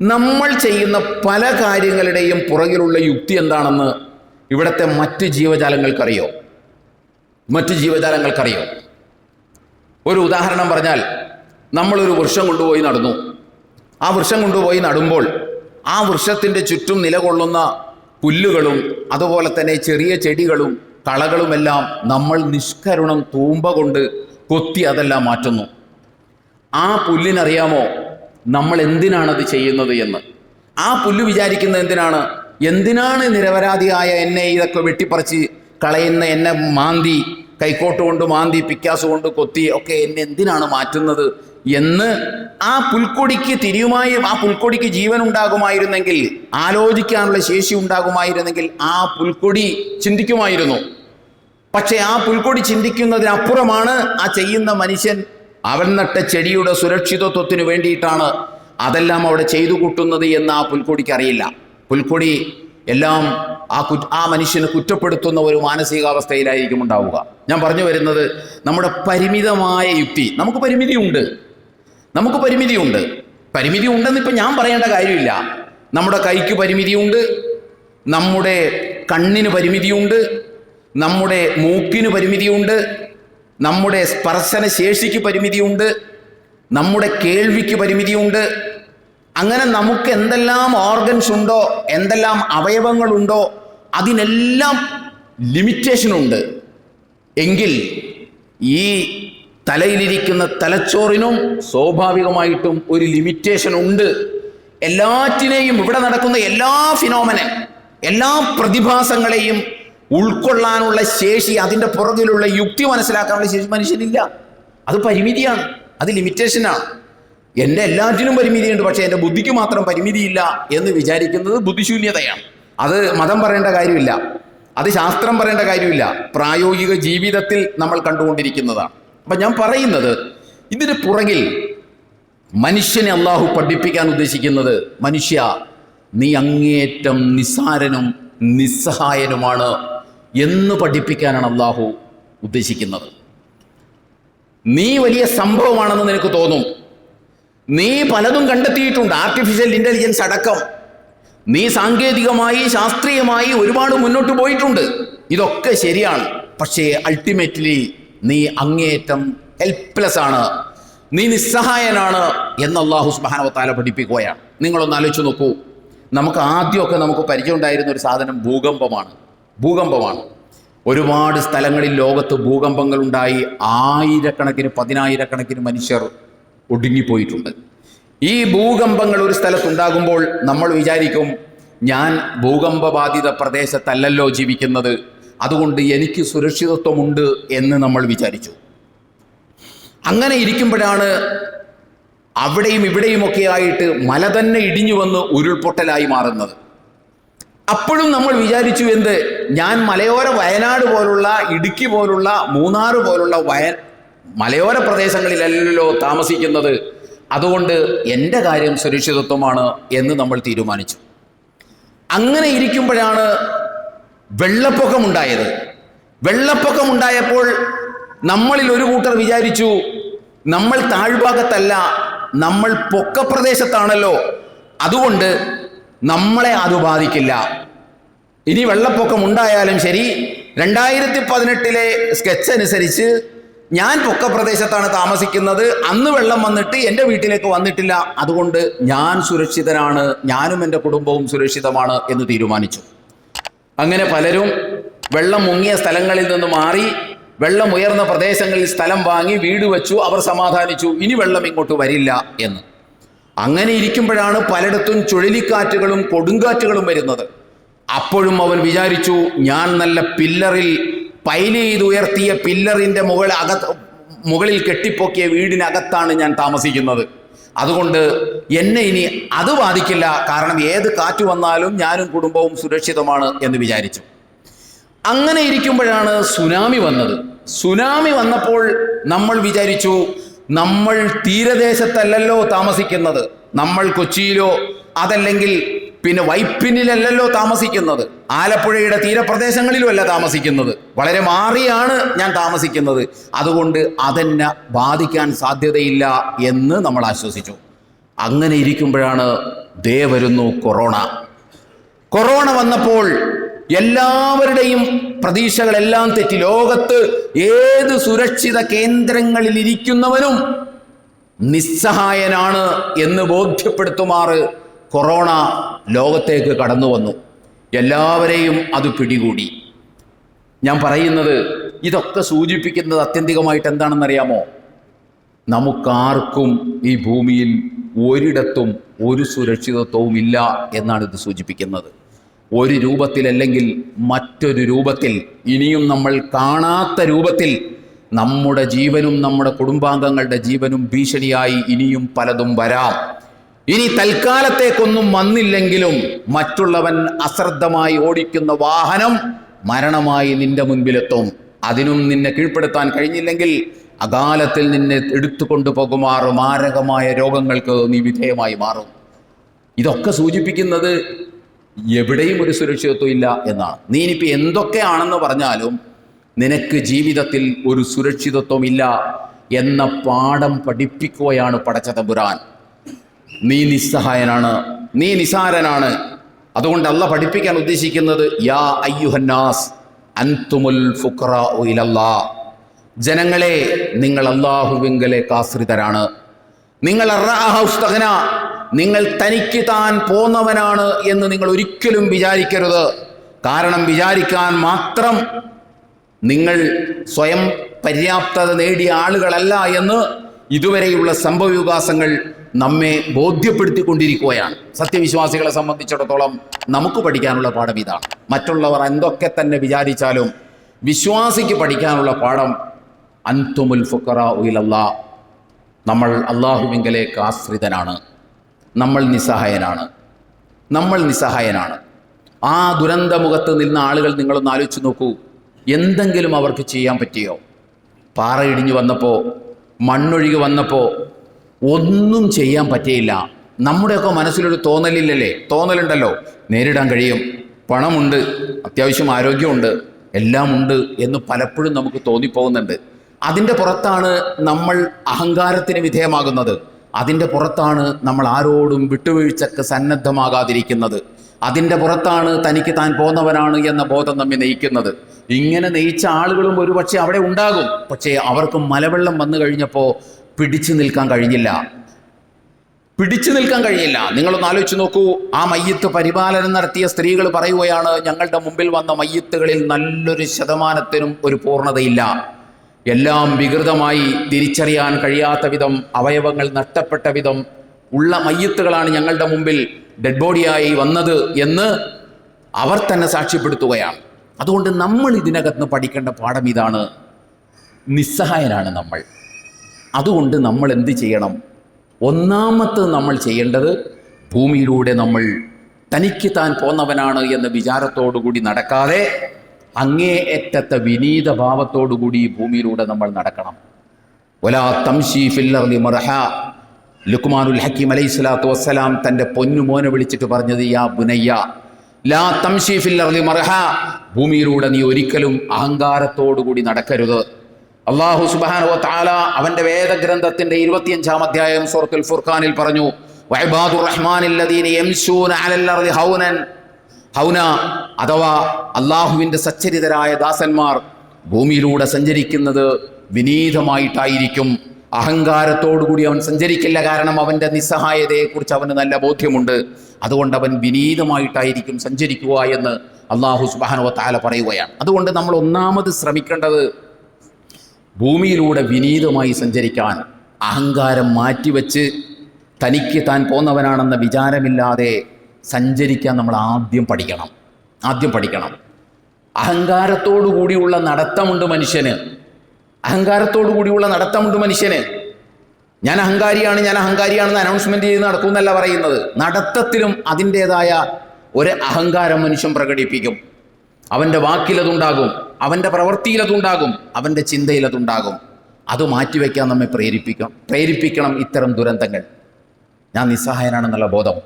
നമ്മൾ ചെയ്യുന്ന പല കാര്യങ്ങളുടെയും പുറകിലുള്ള യുക്തി എന്താണെന്ന് ഇവിടുത്തെ മറ്റ് ജീവജാലങ്ങൾക്കറിയോ? ഒരു ഉദാഹരണം പറഞ്ഞാൽ, നമ്മളൊരു വൃക്ഷം കൊണ്ടുപോയി നടന്നു. ആ വൃക്ഷം കൊണ്ടുപോയി നടുമ്പോൾ ആ വൃക്ഷത്തിൻ്റെ ചുറ്റും നിലകൊള്ളുന്ന പുല്ലുകളും അതുപോലെ തന്നെ ചെറിയ ചെടികളും കളകളുമെല്ലാം നമ്മൾ നിഷ്കരുണം തൂമ്പ കൊണ്ട് കൊത്തി അതെല്ലാം മാറ്റുന്നു. ആ പുല്ലിനറിയാമോ നമ്മൾ എന്തിനാണത് ചെയ്യുന്നത് എന്ന്? ആ പുല്ല് വിചാരിക്കുന്നത് എന്തിനാണ് നിരപരാധിയായ എന്നെ ഇതൊക്കെ വെട്ടിപ്പറിച്ച് കളയുന്ന, എന്നെ മാന്തി കൈക്കോട്ട് കൊണ്ട് മാന്തി പിക്കാസ് കൊണ്ട് കൊത്തി ഒക്കെ എന്നെ എന്തിനാണ് മാറ്റുന്നത് എന്ന് ആ പുൽക്കൊടിക്ക് തിരിയുമായി. ആ പുൽക്കൊടിക്ക് ജീവൻ ഉണ്ടാകുമായിരുന്നെങ്കിൽ, ആലോചിക്കാനുള്ള ശേഷി ഉണ്ടാകുമായിരുന്നെങ്കിൽ ആ പുൽക്കൊടി ചിന്തിക്കുമായിരുന്നു. പക്ഷെ ആ പുൽക്കൊടി ചിന്തിക്കുന്നതിനപ്പുറമാണ് ആ ചെയ്യുന്ന മനുഷ്യൻ. അവൻ നട്ട ചെടിയുടെ സുരക്ഷിതത്വത്തിന് വേണ്ടിയിട്ടാണ് അതെല്ലാം അവിടെ ചെയ്തു കൂട്ടുന്നത് എന്ന് ആ പുൽക്കൊടിക്ക് അറിയില്ല. പുൽക്കൊടി എല്ലാം ആ മനുഷ്യന് കുറ്റപ്പെടുത്തുന്ന ഒരു മാനസികാവസ്ഥയിലായിരിക്കും ഉണ്ടാവുക. ഞാൻ പറഞ്ഞു വരുന്നത്, നമ്മുടെ പരിമിതമായ യുക്തി. നമുക്ക് പരിമിതി ഉണ്ടെന്ന് ഇപ്പം ഞാൻ പറയേണ്ട കാര്യമില്ല. നമ്മുടെ കൈക്ക് പരിമിതിയുണ്ട്, നമ്മുടെ കണ്ണിന് പരിമിതിയുണ്ട്, നമ്മുടെ മൂക്കിന് പരിമിതിയുണ്ട്, നമ്മുടെ സ്പർശന ശേഷിക്ക് പരിമിതിയുണ്ട്, നമ്മുടെ കേൾവിക്ക് പരിമിതിയുണ്ട്. അങ്ങനെ നമുക്ക് എന്തെല്ലാം ഓർഗൻസ് ഉണ്ടോ, എന്തെല്ലാം അവയവങ്ങളുണ്ടോ, അതിനെല്ലാം ലിമിറ്റേഷനുണ്ട്. എങ്കിൽ ഈ തലയിലിരിക്കുന്ന തലച്ചോറിനും സ്വാഭാവികമായിട്ടും ഒരു ലിമിറ്റേഷൻ ഉണ്ട്. എല്ലാറ്റിനെയും, ഇവിടെ നടക്കുന്ന എല്ലാ ഫിനോമിനൻ, എല്ലാ പ്രതിഭാസങ്ങളെയും ഉൾക്കൊള്ളാനുള്ള ശേഷി, അതിൻ്റെ പുറകിലുള്ള യുക്തി മനസ്സിലാക്കാനുള്ള ശേഷി മനുഷ്യനില്ല. അത് പരിമിതിയാണ്, അത് ലിമിറ്റേഷനാണ്. എൻ്റെ എല്ലാറ്റിനും പരിമിതിയുണ്ട്, പക്ഷേ എൻ്റെ ബുദ്ധിക്ക് മാത്രം പരിമിതിയില്ല എന്ന് വിചാരിക്കുന്നത് ബുദ്ധിശൂന്യതയാണ്. അത് മതം പറയേണ്ട കാര്യമില്ല, അത് ശാസ്ത്രം പറയേണ്ട കാര്യമില്ല, പ്രായോഗിക ജീവിതത്തിൽ നമ്മൾ കണ്ടുകൊണ്ടിരിക്കുന്നതാണ്. അപ്പം ഞാൻ പറയുന്നത്, ഇതിന് പുറകിൽ മനുഷ്യനെ അള്ളാഹു പഠിപ്പിക്കാൻ ഉദ്ദേശിക്കുന്നത്, മനുഷ്യ നീ അങ്ങേയറ്റം നിസ്സാരനും നിസ്സഹായനുമാണ് എന്ന് പഠിപ്പിക്കാനാണ് അള്ളാഹു ഉദ്ദേശിക്കുന്നത്. നീ വലിയ സംഭവമാണെന്ന് നിനക്ക് തോന്നും. നീ പലതും കണ്ടെത്തിയിട്ടുണ്ട്, ആർട്ടിഫിഷ്യൽ ഇൻ്റലിജൻസ് അടക്കം. നീ സാങ്കേതികമായി ശാസ്ത്രീയമായി ഒരുപാട് മുന്നോട്ട് പോയിട്ടുണ്ട്. ഇതൊക്കെ ശരിയാണ്. പക്ഷേ അൾട്ടിമേറ്റ്ലി നീ അങ്ങേയറ്റം ഹെൽപ്ലെസ് ആണ്, നീ നിസ്സഹായനാണ് എന്ന് അല്ലാഹു സുബ്ഹാനഹു വ തആല പഠിപ്പിക്കുകയാണ്. നിങ്ങളൊന്ന് ആലോചിച്ച് നോക്കൂ. ആദ്യമൊക്കെ നമുക്ക് പരിചയം ഉണ്ടായിരുന്ന ഒരു സാധനം ഭൂകമ്പമാണ്. ഒരുപാട് സ്ഥലങ്ങളിൽ ലോകത്ത് ഭൂകമ്പങ്ങൾ ഉണ്ടായി. ആയിരക്കണക്കിന് പതിനായിരക്കണക്കിന് മനുഷ്യർ ഒടുങ്ങിപ്പോയിട്ടുണ്ട്. ഈ ഭൂകമ്പങ്ങൾ ഒരു സ്ഥലത്തുണ്ടാകുമ്പോൾ നമ്മൾ വിചാരിക്കും, ഞാൻ ഭൂകമ്പബാധിത പ്രദേശത്തല്ലല്ലോ ജീവിക്കുന്നത്, അതുകൊണ്ട് എനിക്ക് സുരക്ഷിതത്വമുണ്ട് എന്ന് നമ്മൾ വിചാരിച്ചു. അങ്ങനെ ഇരിക്കുമ്പോഴാണ് അവിടെയും ഇവിടെയുമൊക്കെ ആയിട്ട് മല തന്നെ ഇടിഞ്ഞു വന്ന് ഉരുൾപൊട്ടലായി മാറുന്നത്. അപ്പോഴും നമ്മൾ വിചാരിച്ചു, ഞാൻ മലയോര വയനാട് പോലുള്ള, ഇടുക്കി പോലുള്ള, മൂന്നാർ പോലുള്ള മലയോര പ്രദേശങ്ങളിലല്ലോ താമസിക്കുന്നത്, അതുകൊണ്ട് എൻ്റെ കാര്യം സുരക്ഷിതത്വമാണ് എന്ന് നമ്മൾ തീരുമാനിച്ചു. അങ്ങനെ ഇരിക്കുമ്പോഴാണ് വെള്ളപ്പൊക്കമുണ്ടായത്. വെള്ളപ്പൊക്കമുണ്ടായപ്പോൾ നമ്മളിൽ ഒരു കൂട്ടർ വിചാരിച്ചു, നമ്മൾ താഴ്ഭാഗത്തല്ല, നമ്മൾ പൊക്കപ്രദേശത്താണല്ലോ, അതുകൊണ്ട് നമ്മളെ അത് ബാധിക്കില്ല. ഇനി വെള്ളപ്പൊക്കം ഉണ്ടായാലും ശരി, 2018 സ്കെച്ച് അനുസരിച്ച് ഞാൻ പൊക്കപ്രദേശത്താണ് താമസിക്കുന്നത്, അന്ന് വെള്ളം വന്നിട്ട് എൻ്റെ വീട്ടിലേക്ക് വന്നിട്ടില്ല, അതുകൊണ്ട് ഞാൻ സുരക്ഷിതനാണ്, ഞാനും എൻ്റെ കുടുംബവും സുരക്ഷിതമാണ് എന്ന് തീരുമാനിച്ചു. അങ്ങനെ പലരും വെള്ളം മുങ്ങിയ സ്ഥലങ്ങളിൽ നിന്ന് മാറി വെള്ളം ഉയർന്ന പ്രദേശങ്ങളിൽ സ്ഥലം വാങ്ങി വീട് വെച്ചു. അവർ സമാധാനിച്ചു, ഇനി വെള്ളം ഇങ്ങോട്ട് വരില്ല എന്ന്. അങ്ങനെ ഇരിക്കുമ്പോഴാണ് പലയിടത്തും ചുഴലിക്കാറ്റുകളും കൊടുങ്കാറ്റുകളും വരുന്നത്. അപ്പോഴും അവൻ വിചാരിച്ചു, ഞാൻ നല്ല പില്ലറിൽ പൈൽ ചെയ്ത് ഉയർത്തിയ പില്ലറിൻ്റെ മുകളിൽ കെട്ടിപ്പൊക്കിയ വീടിനകത്താണ് ഞാൻ താമസിക്കുന്നത്, അതുകൊണ്ട് എന്നെ ഇനി അത് ബാധിക്കില്ല, കാരണം ഏത് കാറ്റ് വന്നാലും ഞാനും കുടുംബവും സുരക്ഷിതമാണ് എന്ന് വിചാരിച്ചു. അങ്ങനെ ഇരിക്കുമ്പോഴാണ് സുനാമി വന്നത്. സുനാമി വന്നപ്പോൾ നമ്മൾ വിചാരിച്ചു, നമ്മൾ തീരദേശത്തല്ലല്ലോ താമസിക്കുന്നത്, നമ്മൾ കൊച്ചിയിലോ അതല്ലെങ്കിൽ പിന്നെ വൈപ്പിനിലല്ലല്ലോ താമസിക്കുന്നത്, ആലപ്പുഴയുടെ തീരപ്രദേശങ്ങളിലുമല്ല താമസിക്കുന്നത്, വളരെ മാറിയാണ് ഞാൻ താമസിക്കുന്നത്, അതുകൊണ്ട് അതെന്നെ ബാധിക്കാൻ സാധ്യതയില്ല എന്ന് നമ്മൾ ആശ്വസിച്ചു. അങ്ങനെ ഇരിക്കുമ്പോഴാണ് ദേ വരുന്നു കൊറോണ. കൊറോണ വന്നപ്പോൾ എല്ലാവരുടെയും പ്രതീക്ഷകളെല്ലാം തെറ്റി. ലോകത്ത് ഏത് സുരക്ഷിത കേന്ദ്രങ്ങളിൽ ഇരിക്കുന്നവനും നിസ്സഹായനാണ് എന്ന് ബോധ്യപ്പെടുത്തുമാറ് കൊറോണ ലോകത്തേക്ക് കടന്നു വന്നു. എല്ലാവരെയും അത് പിടികൂടി. ഞാൻ പറയുന്നത് ഇതൊക്കെ സൂചിപ്പിക്കുന്നത് ആത്യന്തികമായിട്ട് എന്താണെന്നറിയാമോ? നമുക്കാർക്കും ഈ ഭൂമിയിൽ ഒരിടത്തും ഒരു സുരക്ഷിതത്വവും ഇല്ല എന്നാണ് ഇത് സൂചിപ്പിക്കുന്നത്. ഒരു രൂപത്തിലല്ലെങ്കിൽ മറ്റൊരു രൂപത്തിൽ, ഇനിയും നമ്മൾ കാണാത്ത രൂപത്തിൽ നമ്മുടെ ജീവനും നമ്മുടെ കുടുംബാംഗങ്ങളുടെ ജീവനും ഭീഷണിയായി ഇനിയും പലതും വരാം. ഇനി തൽക്കാലത്തേക്കൊന്നും വന്നില്ലെങ്കിലും മറ്റുള്ളവൻ അശ്രദ്ധമായി ഓടിക്കുന്ന വാഹനം മരണമായി നിന്റെ മുൻപിലെത്തും. അതിനും നിന്നെ കീഴ്പ്പെടുത്താൻ കഴിഞ്ഞില്ലെങ്കിൽ അകാലത്തിൽ നിന്നെ എടുത്തുകൊണ്ടു പോകുമാറ് മാരകമായ രോഗങ്ങൾക്ക് നീ വിധേയമായി മാറും. ഇതൊക്കെ സൂചിപ്പിക്കുന്നത് എവിടെയും ഒരു സുരക്ഷിതത്വം ഇല്ല എന്നാണ്. നീ ഇനിയിപ്പോൾ എന്തൊക്കെയാണെന്ന് പറഞ്ഞാലും നിനക്ക് ജീവിതത്തിൽ ഒരു സുരക്ഷിതത്വം ഇല്ല എന്ന പാഠം പഠിപ്പിക്കുകയാണ് പടച്ചതമ്പുരാൻ. നീ നിസ്സഹായനാണ്, നീ നിസാരനാണ്. അതുകൊണ്ട് അല്ലാഹ് പഠിപ്പിക്കാൻ ഉദ്ദേശിക്കുന്നത് യാ അയ്യുഹന്നാസ് അൻതുമുൽ ഫുഖറാഉ ഇലല്ലാഹ്, ജനങ്ങളെ നിങ്ങൾ അല്ലാഹുവിങ്കലേക്ക് ആശ്രിതരാണ്. നിങ്ങൾ അർറഅഹുസ്തഗ്ന, നിങ്ങൾ തനിക്ക് താൻ പോന്നവനാണ് എന്ന് നിങ്ങൾ ഒരിക്കലും വിചാരിക്കരുത്. കാരണം വിചാരിക്കാൻ മാത്രം നിങ്ങൾ സ്വയം പര്യാപ്തത നേടിയ ആളുകളല്ല എന്ന് ഇതുവരെയുള്ള സംഭവവികാസങ്ങൾ നമ്മെ ബോധ്യപ്പെടുത്തിക്കൊണ്ടിരിക്കുകയാണ്. സത്യവിശ്വാസികളെ സംബന്ധിച്ചിടത്തോളം നമുക്ക് പഠിക്കാനുള്ള പാഠം ഇതാണ്. മറ്റുള്ളവർ എന്തൊക്കെ തന്നെ വിചാരിച്ചാലും വിശ്വാസിക്ക് പഠിക്കാനുള്ള പാഠം അൻതുമുൽ ഫുഖറാഉ ഇലല്ലാഹ്, നമ്മൾ അല്ലാഹുവിങ്കലേക്ക് ആശ്രിതനാണ്, നമ്മൾ നിസ്സഹായനാണ്, നമ്മൾ നിസ്സഹായനാണ്. ആ ദുരന്തമുഖത്ത് നിന്ന ആളുകൾ നിങ്ങളൊന്ന് ആലോചിച്ച് നോക്കൂ. എന്തെങ്കിലും അവർക്ക് ചെയ്യാൻ പറ്റിയോ? പാറ ഇടിഞ്ഞു വന്നപ്പോൾ, മണ്ണൊഴുകി വന്നപ്പോൾ ഒന്നും ചെയ്യാൻ പറ്റിയില്ല. നമ്മുടെയൊക്കെ മനസ്സിലൊരു തോന്നലുണ്ടല്ലോ, നേരിടാൻ കഴിയും, പണമുണ്ട്, അത്യാവശ്യം ആരോഗ്യമുണ്ട്, എല്ലാം ഉണ്ട് എന്ന് പലപ്പോഴും നമുക്ക് തോന്നിപ്പോകുന്നുണ്ട്. അതിൻ്റെ പുറത്താണ് നമ്മൾ അഹങ്കാരത്തിന് വിധേയമാകുന്നത്. അതിൻ്റെ പുറത്താണ് നമ്മൾ ആരോടും വിട്ടുവീഴ്ചക്ക് സന്നദ്ധമാകാതിരിക്കുന്നത്. അതിൻ്റെ പുറത്താണ് തനിക്ക് താൻ പോന്നവനാണ് എന്ന ബോധം നമ്മെ നയിക്കുന്നത്. ഇങ്ങനെ നയിച്ച ആളുകളും ഒരുപക്ഷെ അവിടെ ഉണ്ടാകും. പക്ഷേ അവർക്ക് മലവെള്ളം വന്നു കഴിഞ്ഞപ്പോൾ പിടിച്ചു നിൽക്കാൻ കഴിഞ്ഞില്ല. നിങ്ങളൊന്ന് ആലോചിച്ച് നോക്കൂ. ആ മയ്യത്ത് പരിപാലനം നടത്തിയ സ്ത്രീകൾ പറയുകയാണ്, ഞങ്ങളുടെ മുമ്പിൽ വന്ന മയ്യത്തുകളിൽ നല്ലൊരു ശതമാനത്തിനും ഒരു പൂർണ്ണതയില്ല. എല്ലാം വികൃതമായി, തിരിച്ചറിയാൻ കഴിയാത്ത വിധം, അവയവങ്ങൾ നഷ്ടപ്പെട്ട വിധം ഉള്ള മയ്യത്തുകളാണ് ഞങ്ങളുടെ മുമ്പിൽ ഡെഡ് ബോഡിയായി വന്നത് എന്ന് അവർ തന്നെ സാക്ഷ്യപ്പെടുത്തുകയാണ്. അതുകൊണ്ട് നമ്മൾ ഇതിനകത്ത് പഠിക്കേണ്ട പാഠം ഇതാണ്: നിസ്സഹായനാണ് നമ്മൾ. അതുകൊണ്ട് നമ്മൾ എന്ത് ചെയ്യണം? ഒന്നാമത്തെ നമ്മൾ ചെയ്യേണ്ടത്, ഭൂമിയിലൂടെ നമ്മൾ തനിക്ക് താൻ പോന്നവനാണ് എന്ന വിചാരത്തോടുകൂടി നടക്കാതെ അങ്ങേയറ്റത്തെ വിനീത ഭാവത്തോടുകൂടി ഭൂമിയിലൂടെ നമ്മൾ നടക്കണം. വലാ തംശി ഫിൽ അർളി മർഹ, ലുക്മാനുൽ ഹക്കീം അലൈഹിസ്സലാത്തു വസ്സലാം തൻ്റെ പൊന്നുമോനെ വിളിച്ചിട്ട് പറഞ്ഞത്, യാ ബുനയ്യ ലാ തംശി ഫിൽ അർളി മർഹ, ഭൂമിയിലൂടെ നീ ഒരിക്കലും അഹങ്കാരത്തോടുകൂടി നടക്കരുത്. അല്ലാഹു സുബ്ഹാനഹു വ തആല അവന്റെ വേദഗ്രന്ഥത്തിന്റെ 25-ാം അധ്യായം സൂറത്തുൽ ഫുർഖാനിൽ പറഞ്ഞു, വഇബാദുർ റഹ്മാനിൽ ലദീന യംശൂന അലൽ അർളി ഹൗന, അഥവാ അള്ളാഹുവിൻ്റെ സച്ചരിതരായ ദാസന്മാർ ഭൂമിയിലൂടെ സഞ്ചരിക്കുന്നത് വിനീതമായിട്ടായിരിക്കും. അഹങ്കാരത്തോടുകൂടി അവൻ സഞ്ചരിക്കില്ല. കാരണം അവൻ്റെ നിസ്സഹായതയെക്കുറിച്ച് അവന് നല്ല ബോധ്യമുണ്ട്. അതുകൊണ്ട് അവൻ വിനീതമായിട്ടായിരിക്കും സഞ്ചരിക്കുക എന്ന് അല്ലാഹു സുബ്ഹാനഹു വ തആല പറയുകയാണ്. അതുകൊണ്ട് നമ്മൾ ഒന്നാമത് ശ്രമിക്കേണ്ടത് ഭൂമിയിലൂടെ വിനീതമായി സഞ്ചരിക്കാൻ, അഹങ്കാരം മാറ്റിവെച്ച് തനിക്ക് താൻ പോന്നവനാണെന്ന വിചാരമില്ലാതെ സഞ്ചരിക്കാൻ നമ്മൾ ആദ്യം പഠിക്കണം. അഹങ്കാരത്തോടു കൂടിയുള്ള നടത്തമുണ്ട് മനുഷ്യന്. ഞാൻ അഹങ്കാരിയാണെന്ന് അനൗൺസ്മെന്റ് ചെയ്ത് നടക്കുമെന്നല്ല പറയുന്നത്. നടത്തത്തിലും അതിൻ്റെതായ ഒരു അഹങ്കാരം മനുഷ്യൻ പ്രകടിപ്പിക്കും. അവൻ്റെ വാക്കിലതുണ്ടാകും, അവൻ്റെ പ്രവൃത്തിയിലതുണ്ടാകും, അവൻ്റെ ചിന്തയിലതുണ്ടാകും. അത് മാറ്റിവെക്കാൻ നമ്മെ പ്രേരിപ്പിക്കണം ഇത്തരം ദുരന്തങ്ങൾ. ഞാൻ നിസ്സഹായനാണെന്നുള്ള ബോധം.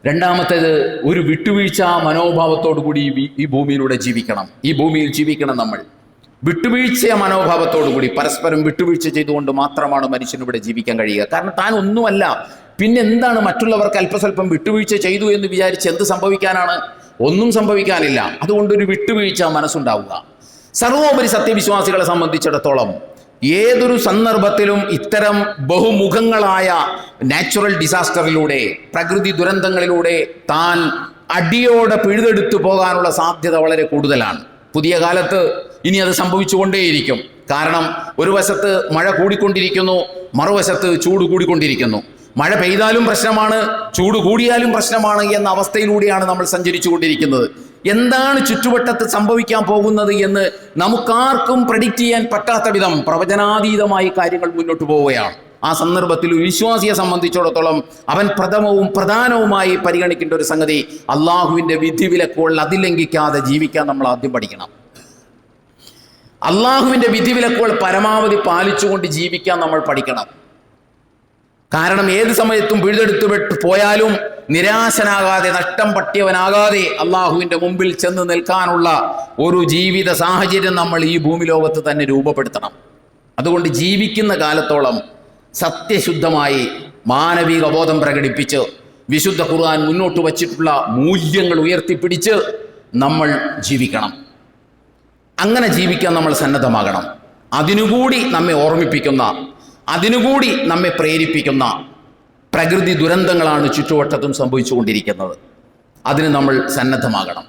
രണ്ടാമത്തേത്, ഒരു വിട്ടുവീഴ്ച മനോഭാവത്തോടു കൂടി ഈ ഭൂമിയിലൂടെ ജീവിക്കണം. ഈ ഭൂമിയിൽ ജീവിക്കണം നമ്മൾ വിട്ടുവീഴ്ച മനോഭാവത്തോടു കൂടി. പരസ്പരം വിട്ടുവീഴ്ച ചെയ്തുകൊണ്ട് മാത്രമാണ് മനുഷ്യനിവിടെ ജീവിക്കാൻ കഴിയുക. കാരണം താൻ ഒന്നുമല്ല, പിന്നെ എന്താണ് മറ്റുള്ളവർക്ക് അല്പസ്വല്പം വിട്ടുവീഴ്ച ചെയ്തു എന്ന് വിചാരിച്ച് എന്ത് സംഭവിക്കാനാണ്? ഒന്നും സംഭവിക്കാനില്ല. അതുകൊണ്ടൊരു വിട്ടുവീഴ്ച മനസ്സുണ്ടാവുക. സർവോപരി സത്യവിശ്വാസികളെ സംബന്ധിച്ചിടത്തോളം ഏതൊരു സന്ദർഭത്തിലും ഇത്തരം ബഹുമുഖങ്ങളായ നാച്ചുറൽ ഡിസാസ്റ്ററിലൂടെ, പ്രകൃതി ദുരന്തങ്ങളിലൂടെ താൻ അടിയോടെ പിഴുതെടുത്തു പോകാനുള്ള സാധ്യത വളരെ കൂടുതലാണ്. പുതിയ കാലത്ത് ഇനി അത് സംഭവിച്ചുകൊണ്ടേയിരിക്കും. കാരണം ഒരു വശത്ത് മഴ കൂടിക്കൊണ്ടിരിക്കുന്നു, മറുവശത്ത് ചൂട് കൂടിക്കൊണ്ടിരിക്കുന്നു. മഴ പെയ്താലും പ്രശ്നമാണ്, ചൂട് കൂടിയാലും പ്രശ്നമാണ് എന്ന അവസ്ഥയിലൂടെയാണ് നമ്മൾ സഞ്ചരിച്ചു കൊണ്ടിരിക്കുന്നത്. എന്താണ് ചുറ്റുവട്ടത്ത് സംഭവിക്കാൻ പോകുന്നത് എന്ന് നമുക്കാർക്കും പ്രഡിക്റ്റ് ചെയ്യാൻ പറ്റാത്ത വിധം പ്രവചനാതീതമായി കാര്യങ്ങൾ മുന്നോട്ട് പോവുകയാണ്. ആ സന്ദർഭത്തിൽ ഒരു വിശ്വാസിയെ സംബന്ധിച്ചിടത്തോളം അവൻ പ്രഥമവും പ്രധാനവുമായി പരിഗണിക്കേണ്ട ഒരു സംഗതി, അള്ളാഹുവിൻ്റെ വിധിവിലക്കുകൾ അതിലംഘിക്കാതെ ജീവിക്കാൻ നമ്മൾ ആദ്യം പഠിക്കണം. അള്ളാഹുവിൻ്റെ വിധിവിലക്കുകൾ പരമാവധി പാലിച്ചുകൊണ്ട് ജീവിക്കാൻ നമ്മൾ പഠിക്കണം. കാരണം ഏത് സമയത്തും പിഴുതെടുത്തു പോയാലും നിരാശനാകാതെ, നഷ്ടം പറ്റിയവനാകാതെ അള്ളാഹുവിൻ്റെ മുമ്പിൽ ചെന്ന് നിൽക്കാനുള്ള ഒരു ജീവിത സാഹചര്യം നമ്മൾ ഈ ഭൂമി ലോകത്ത് തന്നെ രൂപപ്പെടുത്തണം. അതുകൊണ്ട് ജീവിക്കുന്ന കാലത്തോളം സത്യശുദ്ധമായി മാനവിക ബോധം പ്രകടിപ്പിച്ച് വിശുദ്ധ ഖുർആൻ മുന്നോട്ട് വച്ചിട്ടുള്ള മൂല്യങ്ങൾ ഉയർത്തിപ്പിടിച്ച് നമ്മൾ ജീവിക്കണം. അങ്ങനെ ജീവിക്കാൻ നമ്മൾ സന്നദ്ധമാകണം. അതിനുകൂടി നമ്മെ ഓർമ്മിപ്പിക്കുന്ന, അതിനുകൂടി നമ്മെ പ്രേരിപ്പിക്കുന്ന പ്രകൃതി ദുരന്തങ്ങളാണ് ചുറ്റുവട്ടത്തും സംഭവിച്ചുകൊണ്ടിരിക്കുന്നത്. അതിന് നമ്മൾ സന്നദ്ധമാകണം.